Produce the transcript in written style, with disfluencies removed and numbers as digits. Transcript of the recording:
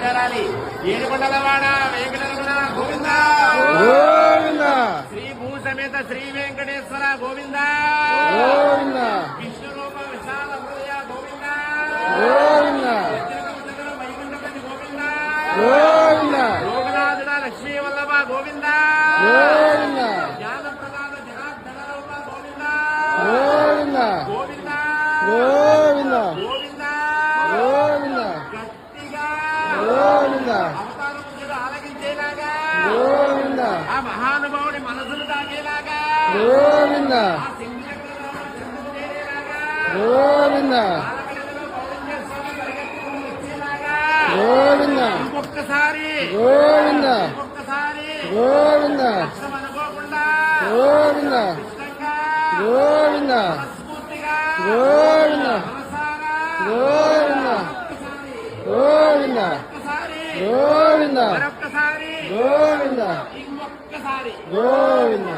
బయలుదేరాలి. ఏడుకొండలవాడ వెంకటరమణ గోవింద గోవింద. శ్రీ భూ సమేత శ్రీ వెంకటేశ్వర గోవింద గోవింద. విష్ణు రూప విశాల హృదయ గోవింద గోవింద. వైకుంఠపతి గోవింద గోవింద. లోకనాథుడ లక్ష్మీ వల్లభ గోవింద గోవింద. జ్ఞానప్రదాన జనార్దన రూప గోవింద గోవింద. గోవింద గోవింద. గోవింద గోవింద. గట్టిగా గోవింద. అవతారం పూజలు ఆలగించేలాగా గోవింద. ఆ మహానుభావుడి మనసును తాగేలాగా గోవింద. ఆ సింహచక్రధామ చెందుకు చేరేలాగా గోవింద. ఆలకడలో పౌరంజ స్వామి పరిగెత్తుకుని వచ్చేలాగా గోవింద. ఇంకొక్కసారి గోవింద. ఇంకొక్కసారి గోవింద. కష్టం అనుకోకుండా గోవింద. ఇష్టంగా గోవింద. మనస్ఫూర్తిగా గోవింద. మనసారా గోవింద. ఒక్కసారి గోవింద. ఒక్కసారి గోవింద. మరొక్కసారి గోవింద. ఇంకొక్కసారి గోవింద.